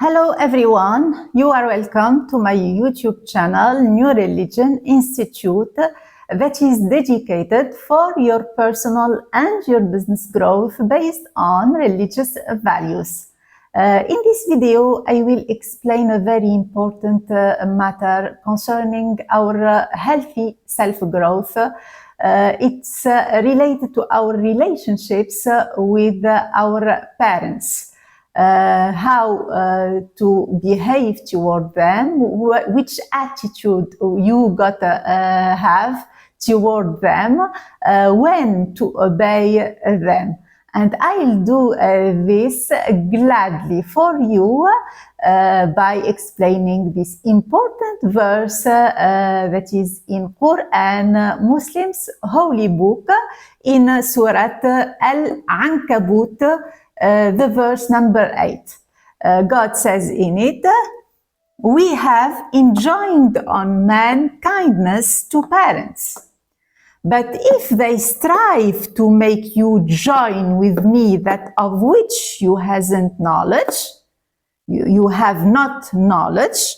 Hello everyone, you are welcome to my YouTube channel, New Religion Institute, that is dedicated for your personal and your business growth based on religious values. In this video, I will explain a very important matter concerning our healthy self-growth. It's related to our relationships with our parents. How to behave toward them, which attitude you gotta have toward them, when to obey them. And I'll do this gladly for you by explaining this important verse that is in Qur'an, Muslims' holy book, in Sourate Al-Ankabut, the verse number 8. God says in it, "We have enjoined on man kindness to parents. But if they strive to make you join with me that of which you hasn't knowledge, you have not knowledge,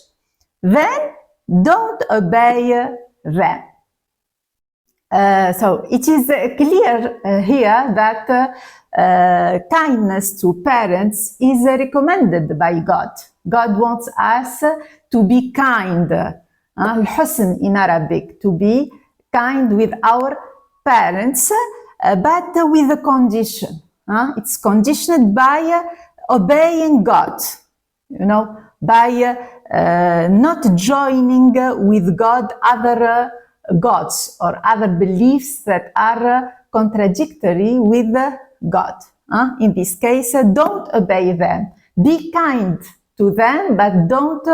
then don't obey them." So it is clear here that kindness to parents is recommended by God. God wants us to be kind. Al-husn in Arabic, to be kind with our parents, but with a condition. It's conditioned by obeying God, by not joining with God other gods or other beliefs that are contradictory with God. In this case, don't obey them. Be kind to them, but don't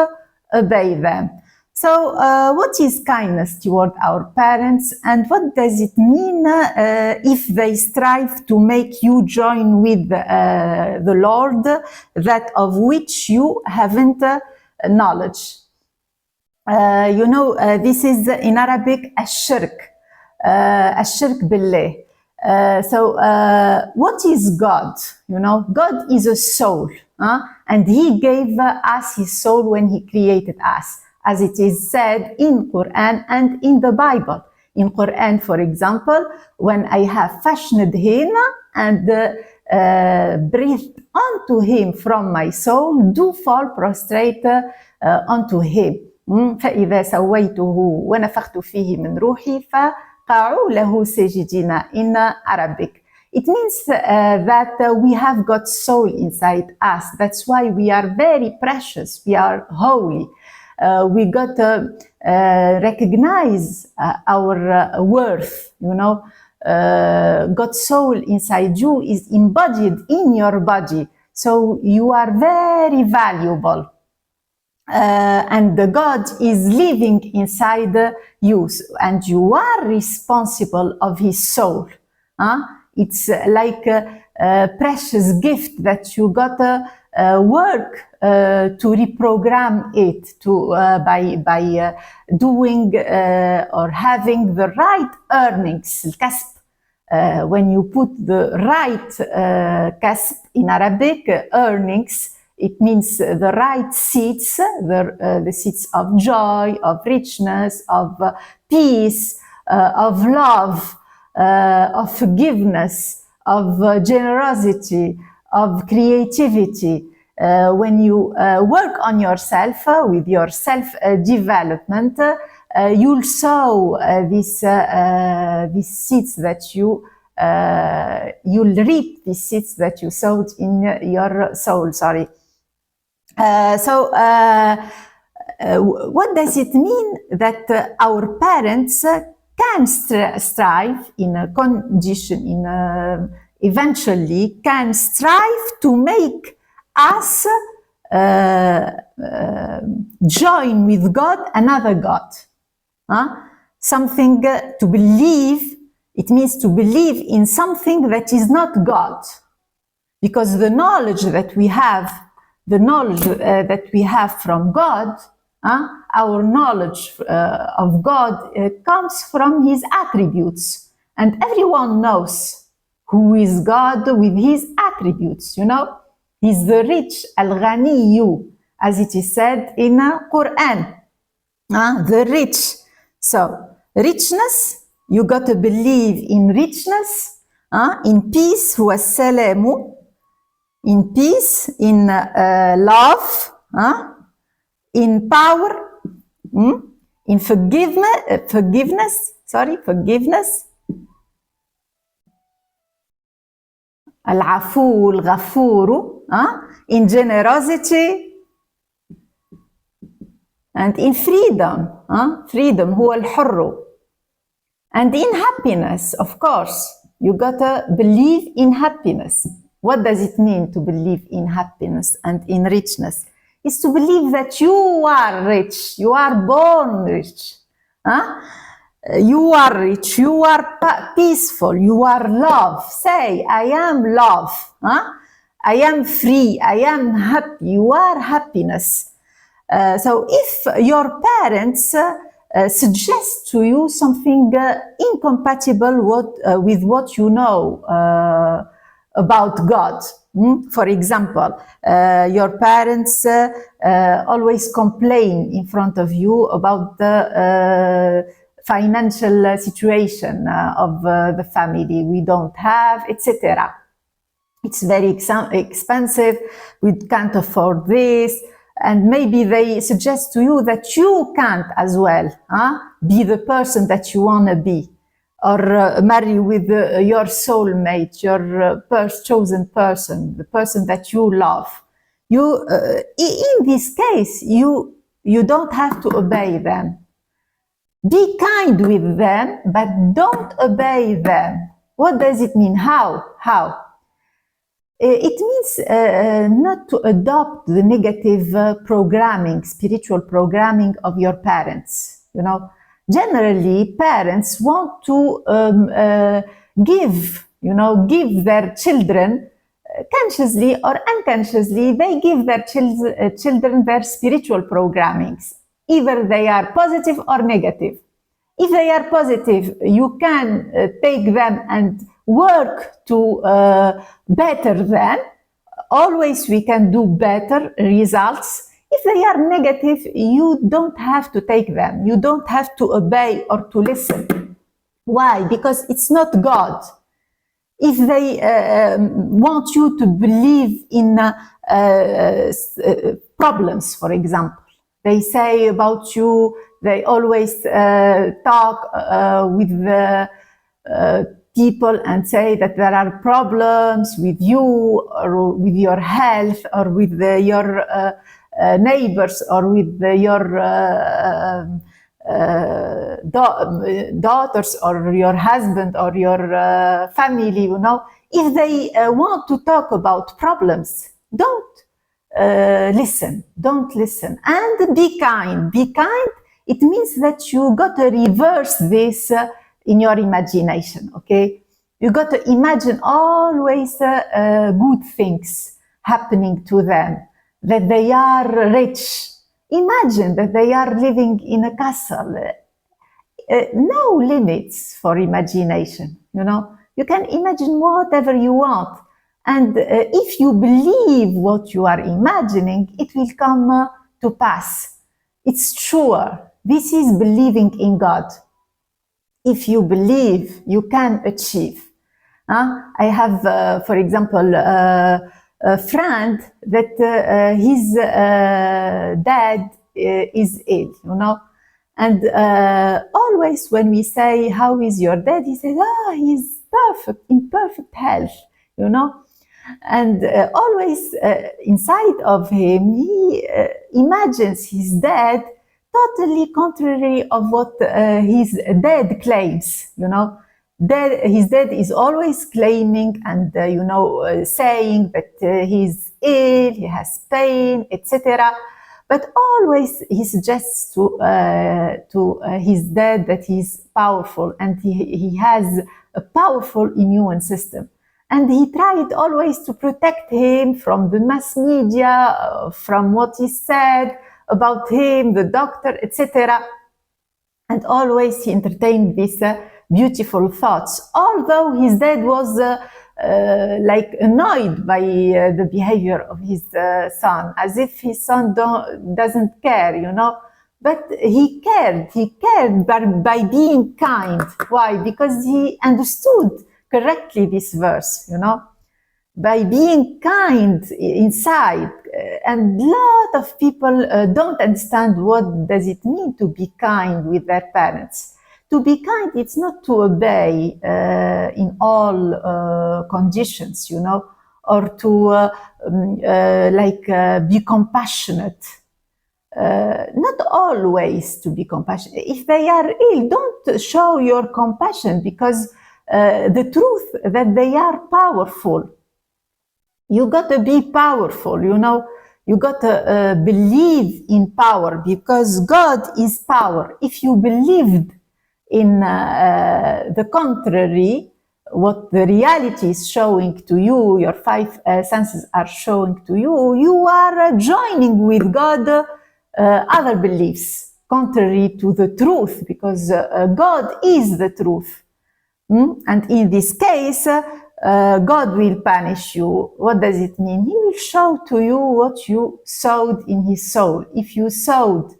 obey them. So what is kindness toward our parents, and what does it mean if they strive to make you join with the Lord, that of which you haven't knowledge? This is in Arabic ashirk, ashirk billah. So what is God? God is a soul, and He gave us His soul when He created us, as it is said in Qur'an and in the Bible. In Qur'an, for example, when I have fashioned him and breathed onto him from my soul, do fall prostrate onto him. فإذا سويته ونفخت فيه من روحي فقعوا له ساجدين in Arabic. It means that we have God's soul inside us. That's why we are very precious. We are holy. We got to recognize our worth. God's soul inside you is embodied in your body. So you are very valuable. And God is living inside you, and you are responsible of His soul. It's like a precious gift that you gotta work to reprogram it by doing or having the right earnings. الكسب. When you put the right kasb in Arabic, earnings, it means the right seeds, the seeds of joy, of richness, of peace, of love, of forgiveness, of generosity, of creativity. When you work on yourself with your self-development, you'll sow these seeds that you'll reap these seeds that you sowed in your soul. So what does it mean that our parents can strive in a condition, eventually can strive to make us join with God another God? Something to believe, it means to believe in something that is not God. Because the knowledge that we have, from God, our knowledge of God comes from His attributes. And everyone knows who is God with His attributes, He's the rich, Al-Ghaniyu. as it is said in Qur'an. The rich. So, richness, you got to believe in richness, in peace, huwa salamu, in peace, in love, in power, in forgiveness, al-afu, al-ghafuru, in generosity, and in freedom, freedom, huwa al-hurru. And in happiness, of course, you gotta believe in happiness. What does it mean to believe in happiness and in richness? It's to believe that you are rich, you are born rich. You are rich, you are peaceful, you are love. Say, I am love. I am free, I am happy, you are happiness. So if your parents suggest to you something incompatible with what you know about God, for example, your parents always complain in front of you about the financial situation of the family. We don't have, etc. It's very expensive, we can't afford this. And maybe they suggest to you that you can't as well be the person that you want to be, or marry with your soulmate, your chosen person, the person that you love. In this case, you don't have to obey them. Be kind with them, but don't obey them. What does it mean? How? It means not to adopt the negative programming, spiritual programming of your parents. You know, generally parents want to give their children consciously or unconsciously. They give their children their spiritual programmings, either they are positive or negative. If they are positive, you can take them and work to better them. Always we can do better results. If they are negative, you don't have to take them. You don't have to obey or to listen. Why? Because it's not God. If they want you to believe in problems, for example, they say about you, they always talk with the people and say that there are problems with you or with your health or with your neighbors or with your daughters or your husband or your family, you know. If they want to talk about problems, don't listen, and be kind. It means that you got to reverse this in your imagination, okay? You got to imagine always good things happening to them, that they are rich. Imagine that they are living in a castle. No limits for imagination, you know? You can imagine whatever you want. And if you believe what you are imagining, it will come to pass. It's sure. This is believing in God. If you believe, you can achieve. I have, for example, a friend that his dad is ill, you know. And always when we say, how is your dad? He says, he's perfect, in perfect health, you know. And always inside of him, he imagines his dad totally contrary of what his dad claims, you know. His dad is always claiming and, saying that he's ill, he has pain, etc. But always he suggests to his dad that he's powerful and he has a powerful immune system. And he tried always to protect him from the mass media, from what is said about him, the doctor, etc. And always he entertained these beautiful thoughts. Although his dad was like annoyed by the behavior of his son, as if his son doesn't care, you know. But he cared by being kind. Why? Because he understood correctly this verse, you know, by being kind inside. And a lot of people don't understand what does it mean to be kind with their parents. To be kind, it's not to obey in all conditions, you know, or to be compassionate. Not always to be compassionate. If they are ill, don't show your compassion, because the truth that they are powerful. You got to be powerful, you know. You got to believe in power, because God is power. If you believed in the contrary, what the reality is showing to you, your five senses are showing to you, you are joining with God other beliefs contrary to the truth, because God is the truth. And in this case, God will punish you. What does it mean? He will show to you what you sowed in his soul. If you sowed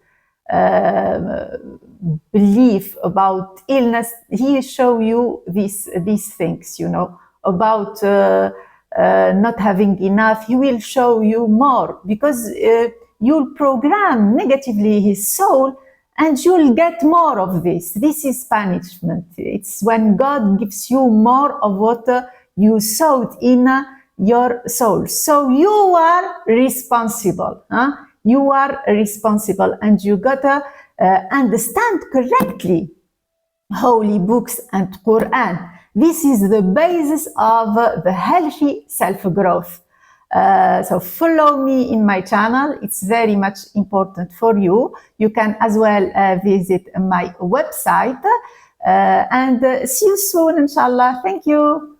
belief about illness, he will show you these things, you know, about not having enough. He will show you more, because you'll program negatively his soul, and you'll get more of this. This is punishment. It's when God gives you more of what you sowed in your soul. So you are responsible. You are responsible, and you gotta understand correctly holy books and Qur'an. This is the basis of the healthy self-growth. So follow me in my channel. It's very much important for you. You can as well visit my website, and see you soon, inshallah. Thank you.